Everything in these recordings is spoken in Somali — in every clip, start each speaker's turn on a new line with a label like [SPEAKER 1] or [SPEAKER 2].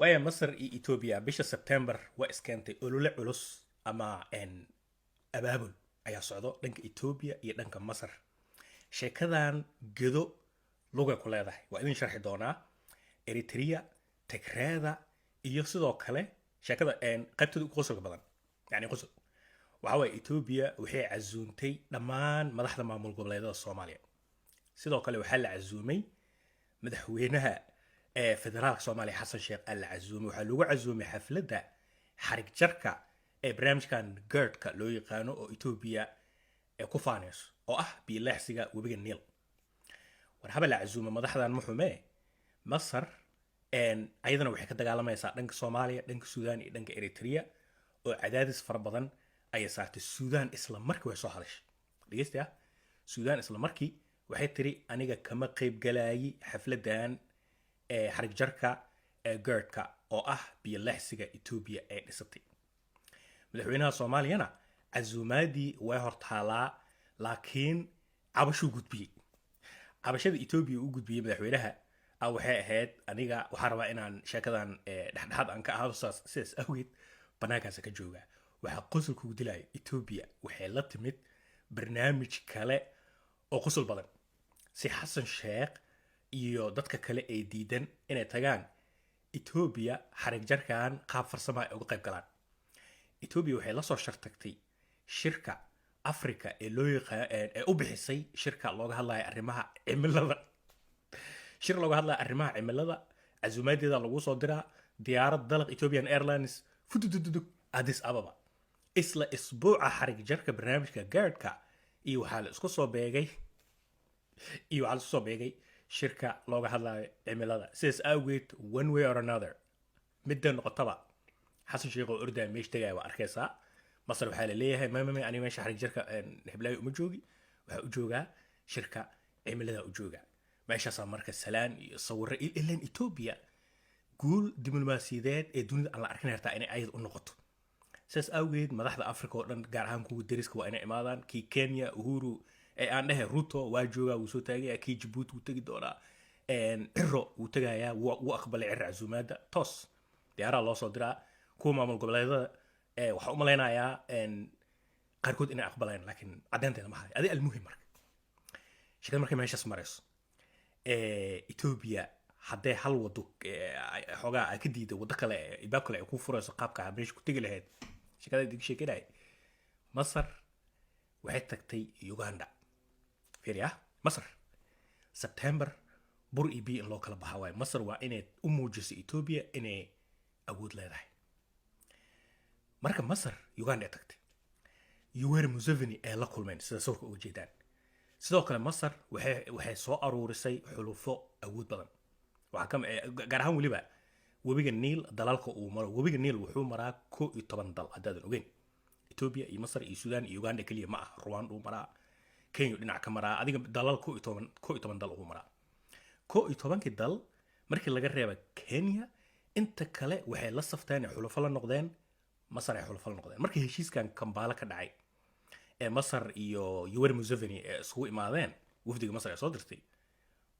[SPEAKER 1] ويا مصر إثيوبيا بيش سبتمبر وإسكانتي أولو علوس أما إن أبابل أيا صعدو دنك إثيوبيا iyo dhanka Masar sheekadan gedo luga ku leedahay waa idin sharxi doonaa Eritrea Tigreeda iyo sidoo kale sheekada qaybtooda ugu qosolka badan yani qosol waxa way Ethiopia waxay casuuntay dhammaan madaxda maamul goboleedyada Soomaaliya sidoo kale waxaa la casuumay madaxweynaha federaalka Soomaaliya Xasan Sheekh al casuumay waxaa lagu casuumay xafladda xarig jarka barnaamijkan GERD-ka loo yaqaano oo Ethiopia ku faanayso oo ah biilaxsiga webiga Niil war haba la casuumay madaxdan muxume Masar ayadana waxay ka dagaalamaysaa dhanka Soomaaliya dhanka Suudaan iyo dhanka Eritrea oo cadaadis fara badan ay saartay Suudaan isla markii way soo hadashay dhageysta Suudaan isla markii waxay tiri aniga kama qayb galayay xafladan xarig jarka GERD-ka oo ah biilaxsiga Ethiopia ee dhisatay madaxweynaha Soomaaliyana casuumaadii way hortaalaa laakiin cabashu gudbiyay cabashada Ethiopia uu gudbiyay madaxweynaha waxay ahayd aniga waxaan rabaa inaan sheekadan dhexdhexaad aan ka ahaado sidaas awgeed banaankaas ka jooga waxa qosolku dilay Ethiopia waxay la timid barnaamij kale oo qosol badan si Xasan Sheekh iyo dadka kale ay diidan inay tagaan Ethiopia xarig jarkan qaab farsamo ay uga qayb galaan Ethiopia waxay la soo shartagtay shirka Afrika ee loo yaqaan ee u bixisay shirka looga hadlayo arrimaha cimilada shir looga hadlayo arrimaha cimilada casuumadeeda lagu soo diraa diyaarad dalq Ethiopian Airlines fudududud Addis Ababa isla isbuuca xarig jarka barnaamijka GERD-ka iyo waxaa la isku soo beegay shirka looga hadlayo cimilada sidaas awgeed one way or another midda noqotaba xasan sheekh oo ordaa meesh tagay waa arkaysaa Masar waxaa la leeyahay ma aniga meesha xarig jarka hiblaayo uma joogi waxa u joogaa shirka cimilada u joogaa meeshaas marka salaan iyo sawir ilaan Ethiopia guul diblomaasiyadeed ee dunida aan la arkin hartaa inay ayad u noqoto sidaas awgeed madaxda Afrika oo dhan gaar ahaan kuwa deriska waa inay imaadaan kii Kenya Uhuru aan dhahay Ruto waa joogaa wuu soo taagaya kii Djibouti wuu tagi doonaa Ciro wuu tagayaa wuu aqbalay Ciro casuumaadda toos diyaaraha loo soo diraa kuwa maamul goboleedyada waxaan u maleynayaa qaarkood inay aqbalayaan laakiin caddeynteeda ma hayo adii almuhim marka shirkada markay meeshaas marayso Ethiopia haddee hal wado xoogaa ay ka diiday wado kale ibaab kale ay ku furayso qaabka meesha ku tegi lahayd shirkada dig sheekeynay Masar waxay tagtay Uganda fiiriya Masar September bur ib in loo kala baxa waay Masar waa inay u muujiso Ethiopia inay awood leedahay marka Masar Uganda ay tagtay Yoweri Museveni ee la kulmeen sida sawirka uga jeedaan sidoo kale Masar waxay soo aruurisay xulufo awood badan waxa gaar ahaan waliba webiga Niil dalalka uu maro webiga Niil wuxuu maraa 11 dal hadaadan ogeyn Ethiopia iyo Masar iyo Suudaan iyo Uganda kaliya ma ah Rwanda uu maraa Kenya dhinac ka maraa adiga dalal 11 dal uu maraa 11 dal markii laga reebo Kenya inta kale waxay la safteen xulufo la noqdeen Masar ay xulufo la noqdeen markii heshiiskan Kampala ka dhacay Masar iyo Yoweri Museveni isku imaadeen wafdiga Masar soo dirtay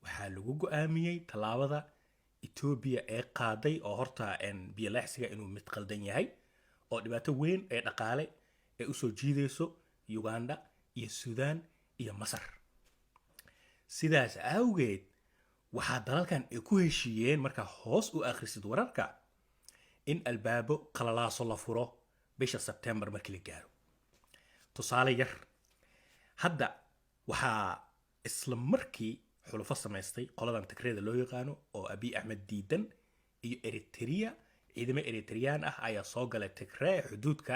[SPEAKER 1] waxaa lagu go'aamiyay talaabada Ethiopia ee qaaday oo horta biilaxsiga inuu mid qaldan yahay oo dhibaato weyn ee dhaqaale ee u soo jiidayso Uganda iyo Suudaan iyo Masar sidaas awgeed waxaa dalalkan ay ku heshiiyeen marka hoos u akhrisid wararka in albaabo qalalaaso la furo bisha September markii la gaaro tusaale yar hadda waxaa isla markii xulufo samaystay qoladan Tigreeda loo yaqaano oo Abiy Ahmed diidan iyo Eritrea ciidamo Eritrean ah ayaa soo galay Tigray xuduudka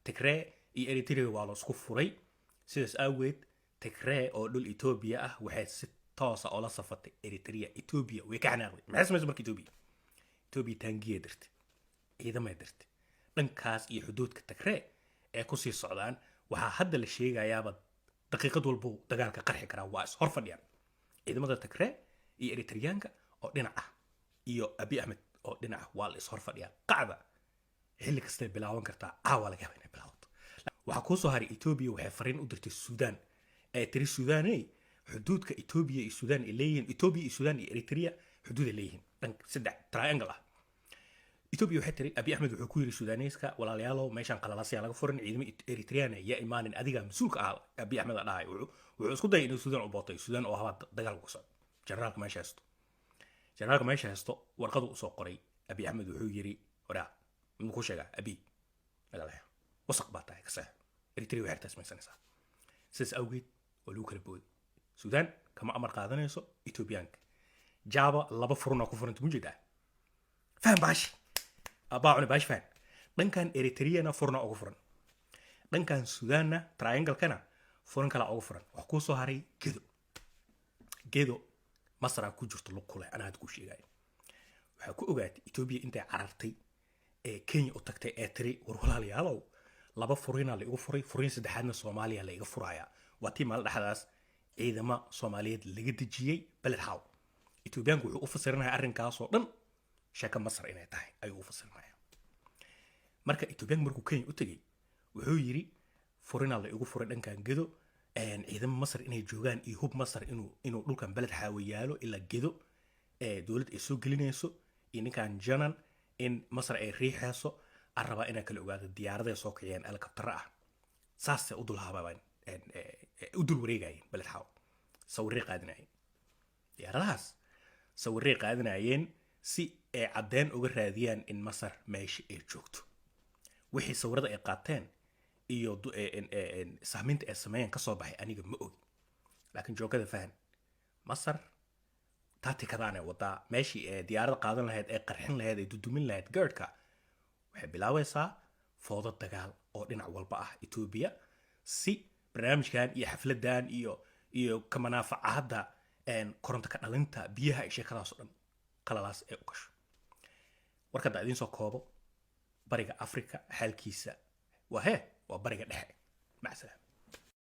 [SPEAKER 1] Tigray iyo Eritrea waa la isku furay sidaas awgeed Tigray oo dhul Ethiopia ah waxay si toos ah oo la safatay Eritrea Ethiopia way ka xanaaqday maxay samaysay markii Ethiopia taangiye dirtay ciidamo dirtay dhankaas iyo xuduudka Tigray ee ku sii socdaan waxaa hadda la sheegayaaba daqiiqad walba dagaalka qarxi kara waa is hor fadhiyaan ciidamada Tigray iyo Eritreanka oo dhinac ah iyo Abiy Ahmed oo dhinac ah waa la is hor fadhiyaa qacda xilli kasta bilaawan kartaa caawa laga yaabaa inay bilaawato waxa ku soo haray Ethiopia waxay fariin u dirtay Suudaan ee tiri Suudaaney xuduudka Ethiopia iyo Suudaan ay leeyihiin Ethiopia iyo Suudaan iyo Eritrea xuduud ay leeyihiin dhanka saddex triangle ah Ethiopia waxay tiri Abiy Ahmed wuxuu ku yiri Sudaneyska walaalayaalow meeshan qalalaasya laga furin ciidamo Eritrean ya imaanin adiga mas'uulka ah Abiy Ahmed dhahay wuxuu isku dayay inuu Sudan u bootay Sudan oo haba dagaal ku socdo generaalka meesha haysto warqadu u soo qoray Abiy Ahmed wuxuu yiri waraa inuu ku sheega Abiy nagalaha wasaq baa tahay ka sax Eritrea waxay tasmaysanaysaa sidaas awgeed oo lagu kala booday Sudan kama amar qaadanayso Ethiopiaanka Java laba furna ku furanta mujida faham baashi abaacuna baash faham dhankan Eritreana furna ugu furan dhankan Sudanna triangle kana furan kala ugu furan wax ku soo haray gedo Masar ku jirto lug kule ana had ku sheegay waxa ku ogaatay Ethiopia intay carartay Kenya u tagtay tiri war walaalayaalow laba furina la igu furay furin saddexaadna Soomaaliya la iga furaya waati maal dhaxdaas ciidama Soomaaliyeed laga dajiyay balad haw Ethiopiaanku wuxuu u fasiranayaa arrinkaas oo dhan shaka Masar inay tahay ayuu u fasiranayaa marka Ethiopiaanku markuu Kenya u tagay wuxuu yiri furina la igu furay dhankan gedo ciidama Masar inay joogaan iyo hub Masar inuu dhulkan balad xaawiyaalo ila gedo dawlad ay soo gelinayso ninkan janan in Masar ay riixayso araba ina kala ogaado diyaaradaha soo kiciyeen helicopter ah saas u dul haabaan u dul wareegayeen balad xaaw sawirri qaadinayeen diyaaradahaas sawirri qaadinayeen si ay cadeen uga raadiyaan in Masar meesha ay joogto wixii sawirada ay qaateen iyo sahminta ay sameeyeen ka soo baxay aniga ma og laakiin joogada fahan Masar taatikadaana wada meeshii diyaarada qaadan lahayd ee qarxin lahayd ee dudumin lahayd gaarka waxay bilaawaysaa foodo dagaal oo dhinac walba ah Ethiopia si barnaamijkan iyo xafladan iyo kamanaafacaada koronto ka dhalinta biyaha ay sheekadaas oo dhan qalalaas ay u gasho warka daadin soo koobo bariga Afrika xalkiisa waa bariga dhexe